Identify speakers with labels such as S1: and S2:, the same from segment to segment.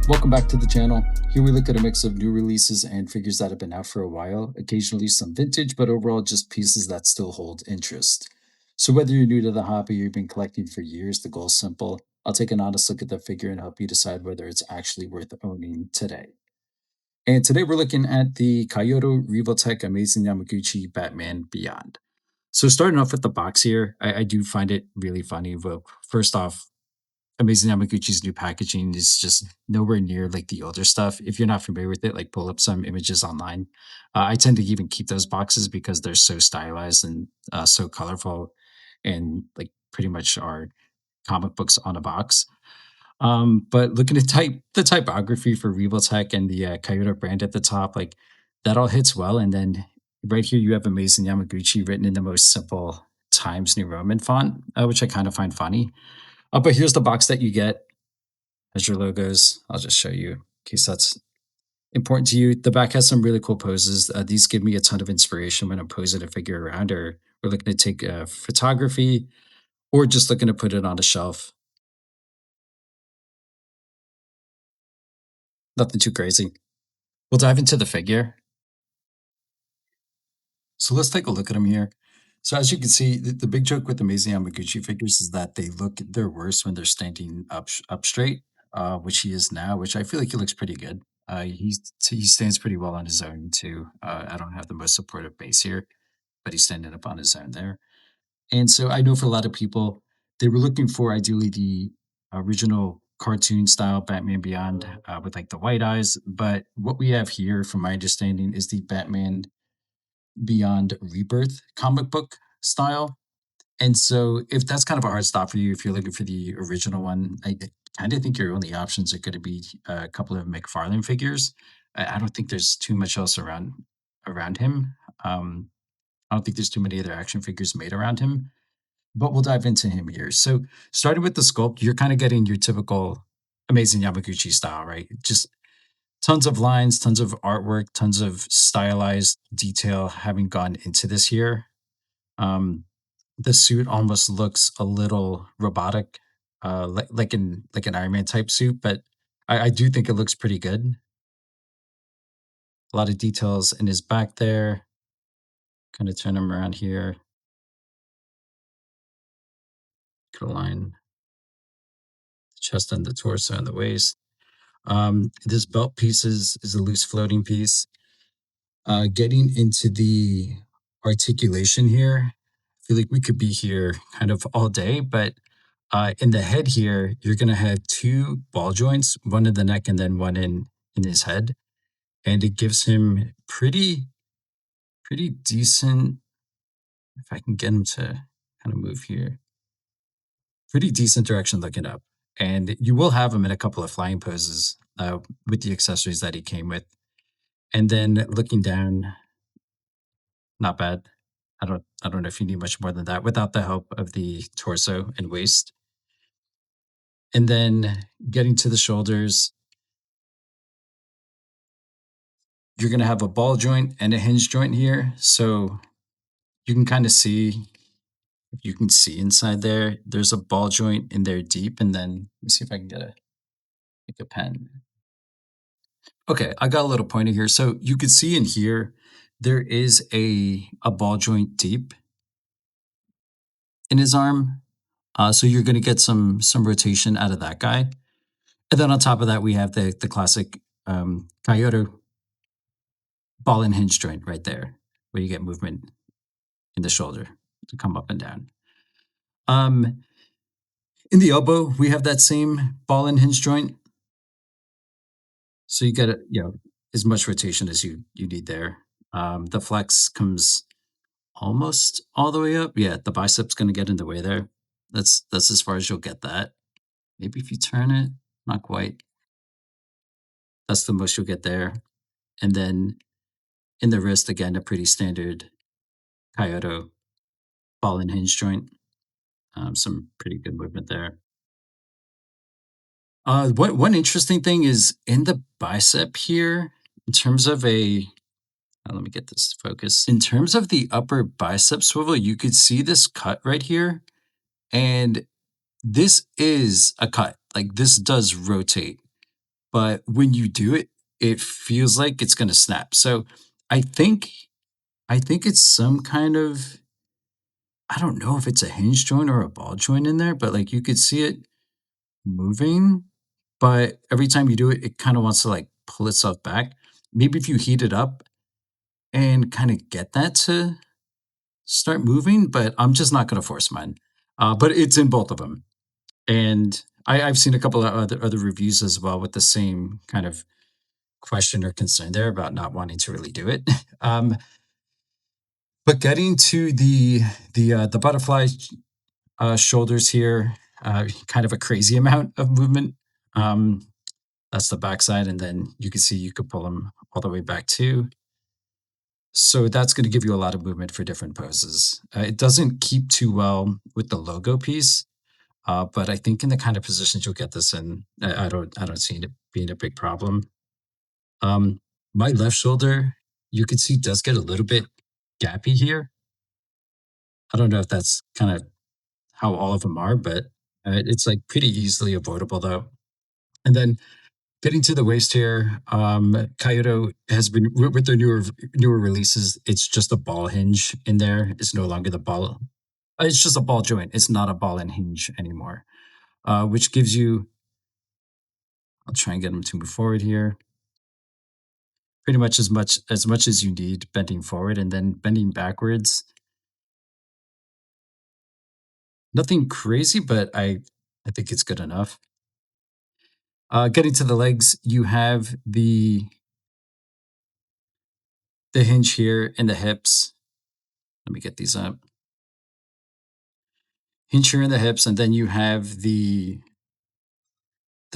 S1: Welcome back to the channel. Here we look at a mix of new releases and figures that have been out for a while, occasionally some vintage, but overall just pieces that still hold interest. So whether you're new to the hobby or you've been collecting for years, the goal's simple. I'll take an honest look at the figure and help you decide whether it's actually worth owning today. And today we're looking at the Kyoto Revoltech Amazing Yamaguchi Batman Beyond. So starting off with the box here, I do find it really funny. Well, first off, Amazing Yamaguchi's new packaging is just nowhere near like the older stuff. If you're not familiar with it, like pull up some images online. I tend to even keep those boxes because they're so stylized and so colorful, and like pretty much are comic books on a box. But looking at the typography for Revoltech and the Kyoto brand at the top, like that all hits well. And then right here you have Amazing Yamaguchi written in the most simple Times New Roman font, which I kind of find funny. But here's the box that you get as your logos. I'll just show you in case that's important to you. The back has some really cool poses. These give me a ton of inspiration when I'm posing a figure around, or we're looking to take photography, or just looking to put it on a shelf. Nothing too crazy. We'll dive into the figure. So let's take a look at them here. So as you can see, the big joke with Amazing Yamaguchi figures is that they look their worst when they're standing up straight, which he is now, which I feel like he looks pretty good. He stands pretty well on his own too. I don't have the most supportive base here, but he's standing up on his own there. And so I know for a lot of people, they were looking for ideally the original cartoon style Batman Beyond with like the white eyes. But what we have here, from my understanding, is the Batman Beyond Rebirth comic book style. And so if that's kind of a hard stop for you, if you're looking for the original one, I kind of think your only options are going to be a couple of McFarlane figures. I don't think there's too much else around him. I don't think there's too many other action figures made around him, but we'll dive into him here. So starting with the sculpt, you're kind of getting your typical Amazing Yamaguchi style, right? Just tons of lines, tons of artwork, tons of stylized detail having gone into this here. Um, the suit almost looks a little robotic, like an Iron Man type suit, but I do think it looks pretty good. A lot of details in his back there. Kind of turn him around here. Could align the chest and the torso and the waist. This belt piece is a loose floating piece. Getting into the articulation here, I feel like we could be here kind of all day, but in the head here, you're going to have two ball joints, one in the neck and then one in his head. And it gives him pretty decent, if I can get him to kind of move here, pretty decent direction looking up. And you will have him in a couple of flying poses with the accessories that he came with. And then looking down, not bad. I don't know if you need much more than that without the help of the torso and waist. And then getting to the shoulders, you're going to have a ball joint and a hinge joint here. So you can kind of see, if you can see inside there, there's a ball joint in there deep. And then let me see if I can get a pen. Okay, I got a little pointer here. So you can see in here, there is a ball joint deep in his arm. So you're going to get some rotation out of that guy. And then on top of that, we have the classic Kyoto ball and hinge joint right there, where you get movement in the shoulder to come up and down. In the elbow, we have that same ball and hinge joint. So you get as much rotation as you need there. The flex comes almost all the way up. Yeah, the bicep's going to get in the way there. That's as far as you'll get that. Maybe if you turn it, not quite. That's the most you'll get there. And then in the wrist, again, a pretty standard Kyoto ball and hinge joint. Some pretty good movement there. One interesting thing is in the bicep here, in terms of let me get this to focus. In terms of the upper bicep swivel, you could see this cut right here. And this is a cut. Like this does rotate. but when you do it, it feels like it's gonna snap. So I think I think it's some kind of, I don't know if it's a hinge joint or a ball joint in there, but like you could see it moving, but every time you do it, it kind of wants to like pull itself back. Maybe if you heat it up and kind of get that to start moving, but I'm just not going to force mine. But it's in both of them, and I've seen a couple of other reviews as well with the same kind of question or concern there about not wanting to really do it. But getting to the butterfly shoulders here, kind of a crazy amount of movement. Um, that's the backside, and then you can see you could pull them all the way back too. So that's going to give you a lot of movement for different poses. It doesn't keep too well with the logo piece, but I think in the kind of positions you'll get this in, I don't see it being a big problem. Um, my left shoulder, you can see, does get a little bit gappy here. I don't know if that's kind of how all of them are, but it's like pretty easily avoidable though. And then getting to the waist here, Kyoto has been with their newer releases. It's just a ball hinge in there. It's no longer the ball. It's just a ball joint. It's not a ball and hinge anymore, which gives you. I'll try and get them to move forward here. Pretty much as you need bending forward, and then bending backwards. Nothing crazy, but I think it's good enough. Getting to the legs, you have the hinge here in the hips. Let me get these up. Hinge here in the hips, and then you have the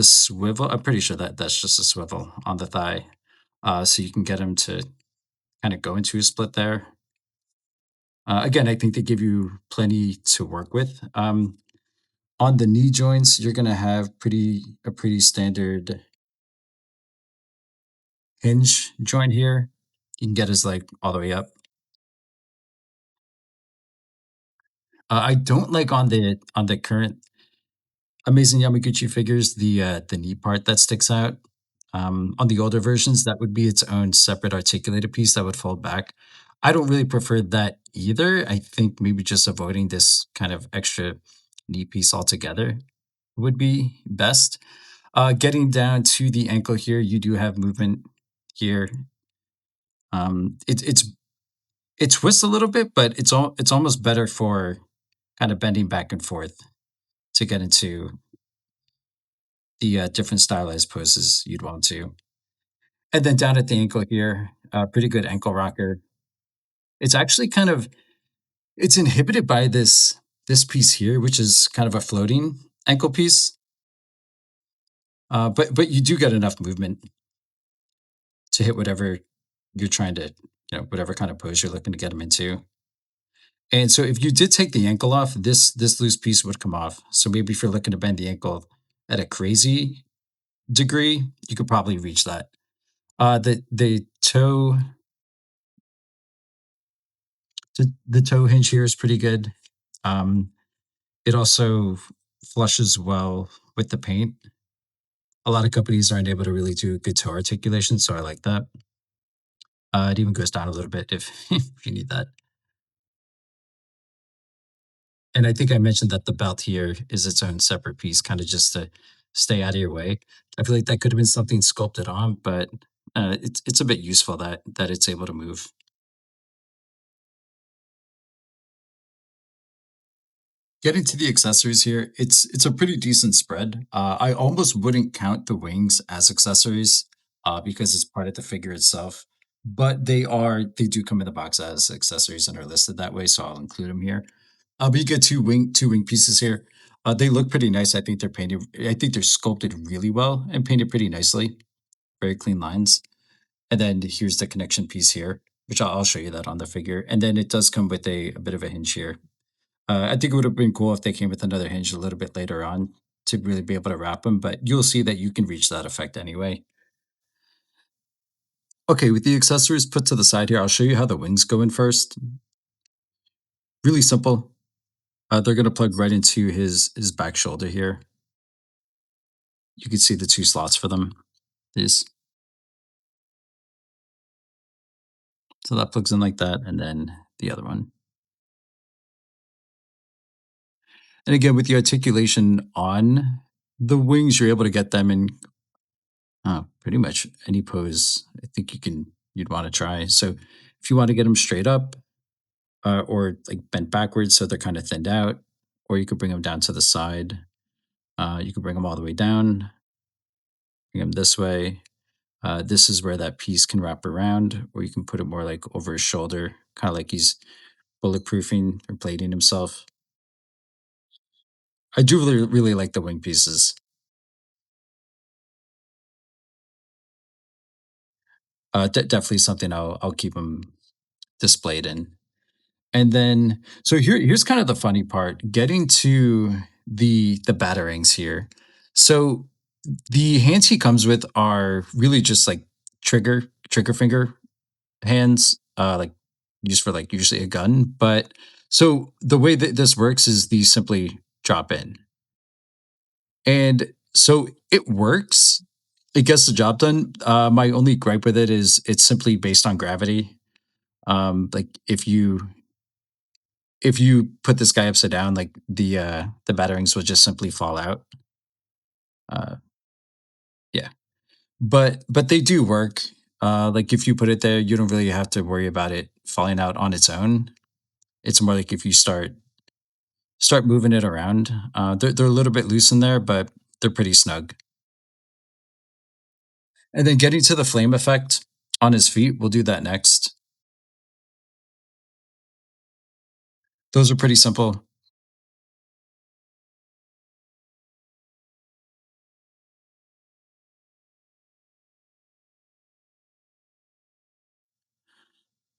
S1: swivel. I'm pretty sure that that's just a swivel on the thigh, so you can get them to kind of go into a split there. Again, I think they give you plenty to work with. On the knee joints, you're gonna have pretty standard hinge joint here. You can get his like all the way up. I don't like on the current Amazing Yamaguchi figures the knee part that sticks out. On the older versions, that would be its own separate articulated piece that would fold back. I don't really prefer that either. I think maybe just avoiding this kind of extra knee piece altogether would be best. Getting down to the ankle here, you do have movement here. It twists a little bit, but it's almost better for kind of bending back and forth to get into the different stylized poses you'd want to. And then down at the ankle here, pretty good ankle rocker. It's actually kind of it's inhibited by this piece here, which is kind of a floating ankle piece. But you do get enough movement to hit whatever you're trying to, whatever kind of pose you're looking to get them into. And so if you did take the ankle off, this loose piece would come off. So maybe if you're looking to bend the ankle at a crazy degree, you could probably reach that. The toe hinge here is pretty good. Um, it also flushes well with the paint. A lot of companies aren't able to really do good toe articulation, so I like that. It even goes down a little bit if if you need that. And I think I mentioned that the belt here is its own separate piece, kind of just to stay out of your way. I feel like that could have been something sculpted on, but it's a bit useful that it's able to move. Getting to the accessories here, it's a pretty decent spread. I almost wouldn't count the wings as accessories because it's part of the figure itself, but they do come in the box as accessories and are listed that way, so I'll include them here. But you get two wing pieces here. They look pretty nice. I think they're painted. I think they're sculpted really well and painted pretty nicely. Very clean lines. And then here's the connection piece here, which I'll show you that on the figure. And then it does come with a bit of a hinge here. I think it would have been cool if they came with another hinge a little bit later on to really be able to wrap them, but you'll see that you can reach that effect anyway. Okay, with the accessories put to the side here, I'll show you how the wings go in first. Really simple. They're going to plug right into his back shoulder here. You can see the two slots for them. this. So that plugs in like that, and then the other one. And again, with the articulation on the wings, you're able to get them in pretty much any pose I think you'd want to try. So if you want to get them straight up, or like bent backwards so they're kind of thinned out, or you could bring them down to the side. You could bring them all the way down, bring them this way. This is where that piece can wrap around, or you can put it more like over his shoulder, kind of like he's bulletproofing or plating himself. I do really like the wing pieces. Definitely something I'll keep them displayed in. And then, so here's kind of the funny part: getting to the batarangs here. So the hands he comes with are really just like trigger finger hands, like used for like usually a gun. But so the way that this works is these simply drop in, and so it works. It gets the job done. My only gripe with it is it's simply based on gravity. Like if you put this guy upside down, like the batarangs will just simply fall out. Uh, yeah, but they do work. Like if you put it there, you don't really have to worry about it falling out on its own. It's more like if you start moving it around. They're a little bit loose in there, but they're pretty snug. And then getting to the flame effect on his feet, we'll do that next. Those are pretty simple.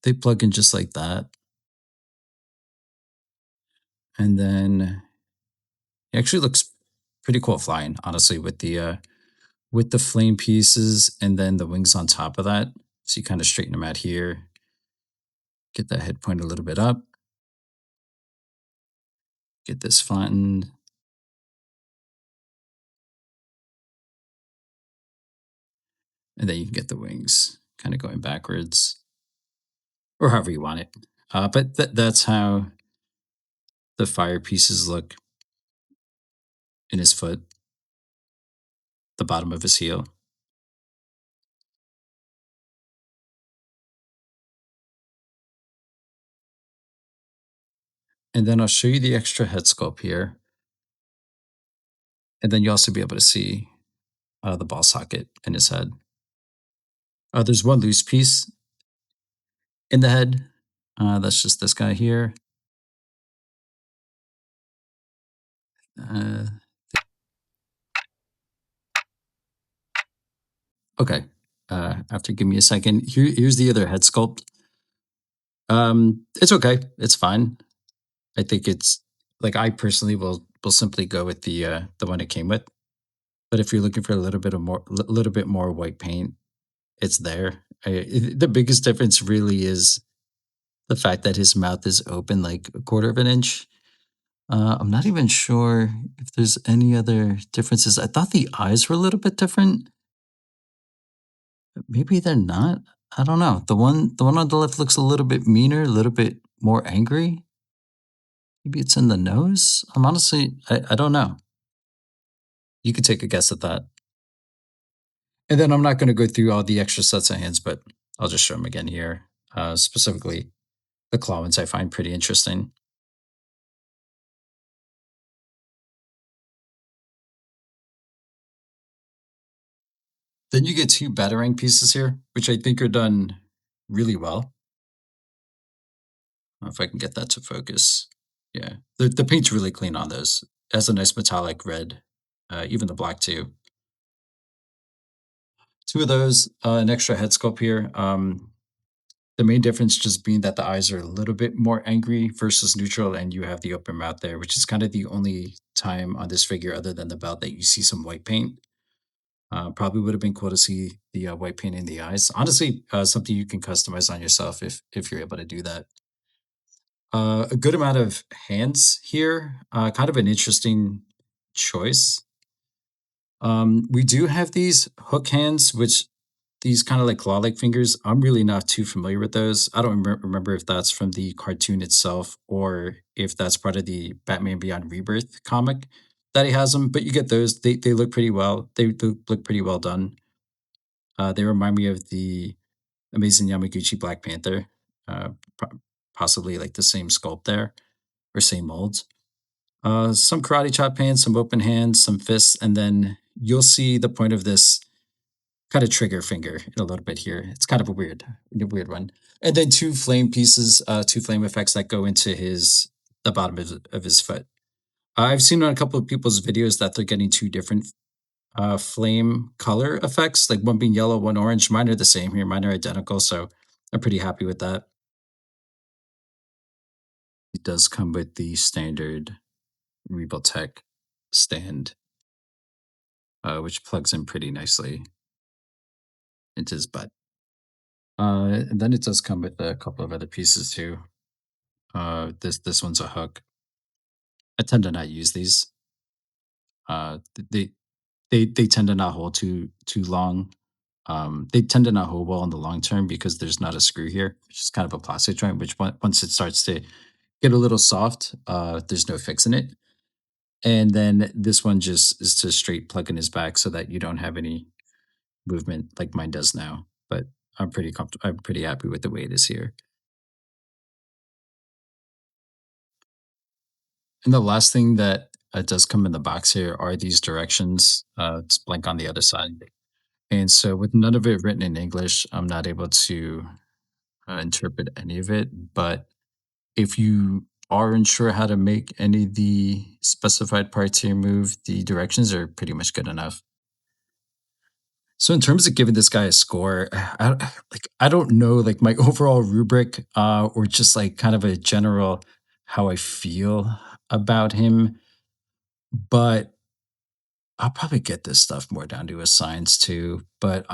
S1: They plug in just like that, and then it actually looks pretty cool flying, honestly, with the flame pieces and then the wings on top of that. So you kind of straighten them out here, get that head point a little bit up, get this flattened, and then you can get the wings kind of going backwards or however you want it. But that's how the fire pieces look in his foot, the bottom of his heel. And then I'll show you the extra head sculpt here. And then you'll also be able to see the ball socket in his head. There's one loose piece in the head. That's just this guy here. Uh, okay. After give me a second. Here's the other head sculpt. It's okay. It's fine. I think it's like I personally will simply go with the one it came with. But if you're looking for a little bit more white paint, it's there. The biggest difference really is the fact that his mouth is open like a quarter of an inch. I'm not even sure if there's any other differences. I thought the eyes were a little bit different. Maybe they're not. I don't know. The one on the left looks a little bit meaner, a little bit more angry. Maybe it's in the nose. I'm honestly, I don't know. You could take a guess at that. And then I'm not going to go through all the extra sets of hands, but I'll just show them again here. Specifically, the claw ones I find pretty interesting. Then you get two batarang pieces here, which I think are done really well. If I can get that to focus. Yeah, the paint's really clean on those. It has a nice metallic red, even the black too. Two of those, an extra head sculpt here. The main difference just being that the eyes are a little bit more angry versus neutral, and you have the open mouth there, which is kind of the only time on this figure, other than the belt, that you see some white paint. Probably would have been cool to see the white paint in the eyes. Honestly, something you can customize on yourself if you're able to do that. A good amount of hands here. Kind of an interesting choice. We do have these hook hands, which these kind of like claw-like fingers. I'm really not too familiar with those. I don't remember if that's from the cartoon itself or if that's part of the Batman Beyond Rebirth comic that he has them. But you get those. They look pretty well. They look pretty well done. They remind me of the Amazing Yamaguchi Black Panther. Uh, Possibly like the same sculpt there or same molds. Some karate chop hands, some open hands, some fists, and then you'll see the point of this kind of trigger finger in a little bit here. It's kind of a weird one. And then two flame pieces, two flame effects that go into the bottom of his foot. I've seen on a couple of people's videos that they're getting two different flame color effects, like one being yellow, one orange. Mine are the same here. Mine are identical, so I'm pretty happy with that. It does come with the standard Revoltech stand, which plugs in pretty nicely into his butt. And then it does come with a couple of other pieces too. This one's a hook. I tend to not use these. They tend to not hold too long. They tend to not hold well in the long term because there's not a screw here. It's just kind of a plastic joint. Which once it starts to get a little soft, there's no fixing it. And then this one just is to straight plug in his back so that you don't have any movement like mine does now. But I'm pretty comfortable. I'm pretty happy with the way it is here. And the last thing that does come in the box here are these directions. It's blank on the other side. And so, with none of it written in English, I'm not able to interpret any of it. But if you are unsure how to make any of the specified parts here move, the directions are pretty much good enough. So, in terms of giving this guy a score, I don't know like my overall rubric, or just like kind of a general how I feel about him, but I'll probably get this stuff more down to a science too, but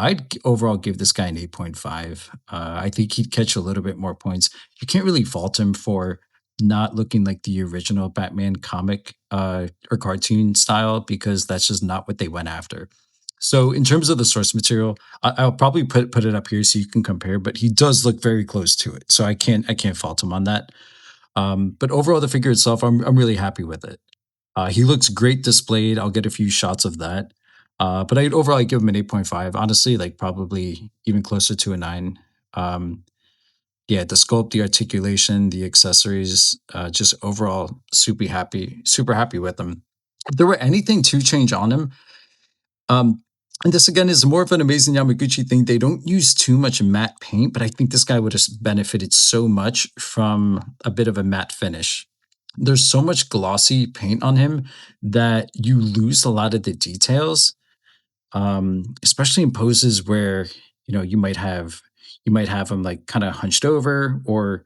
S1: overall give this guy an 8.5. I think he'd catch a little bit more points. You can't really fault him for not looking like the original Batman comic or cartoon style because that's just not what they went after. So in terms of the source material, I'll probably put it up here so you can compare. But he does look very close to it, so I can't fault him on that. But overall, the figure itself, I'm really happy with it. He looks great displayed. I'll get a few shots of that. But I'd give him an 8.5. Honestly, like probably even closer to a 9. Um, yeah, the sculpt, the articulation, the accessories, just overall super happy with them. If there were anything to change on him, um, and this again is more of an amazing Yamaguchi thing. They don't use too much matte paint, but I think this guy would have benefited so much from a bit of a matte finish. There's so much glossy paint on him that you lose a lot of the details, especially in poses where you might have him like kind of hunched over or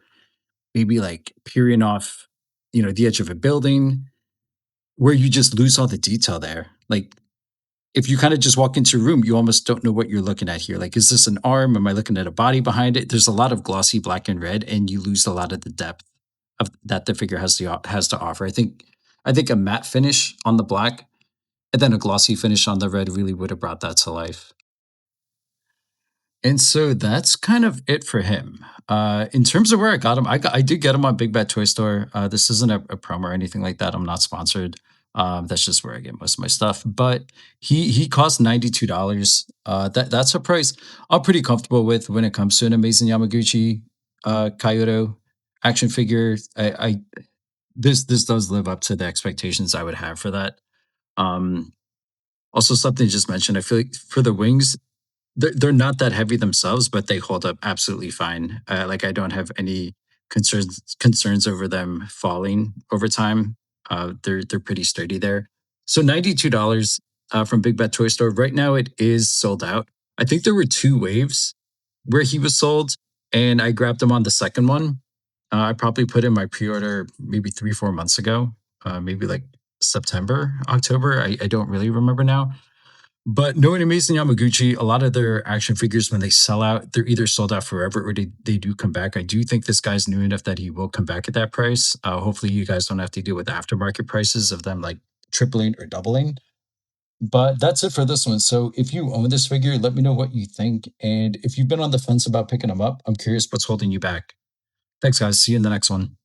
S1: maybe like peering off, the edge of a building where you just lose all the detail there. Like if you kind of just walk into a room, you almost don't know what you're looking at here. Like, is this an arm? Am I looking at a body behind it? There's a lot of glossy black and red, and you lose a lot of the depth of that the figure has to offer. I think a matte finish on the black and then a glossy finish on the red really would have brought that to life. And so that's kind of it for him. In terms of where I got him, I did get him on Big Bad Toy Store. This isn't a promo or anything like that. I'm not sponsored. That's just where I get most of my stuff. But he cost $92. That's a price I'm pretty comfortable with when it comes to an amazing Yamaguchi Kyoto action figure. I this does live up to the expectations I would have for that. Um, Also, something you just mentioned. I feel like for the wings, they're not that heavy themselves, but they hold up absolutely fine. Like I don't have any concerns over them falling over time. They're pretty sturdy there. So $92 from Big Bad Toy Store. Right now it is sold out. I think there were two waves where he was sold, and I grabbed him on the second one. I probably put in my pre-order maybe 3 4 months ago, maybe like September, October. I don't really remember now, but knowing Amazing Yamaguchi, a lot of their action figures, when they sell out, they're either sold out forever or they do come back. I do think this guy's new enough that he will come back at that price. Hopefully, you guys don't have to deal with aftermarket prices of them like tripling or doubling. But that's it for this one. So if you own this figure, let me know what you think. And if you've been on the fence about picking them up, I'm curious what's holding you back. Thanks, guys. See you in the next one.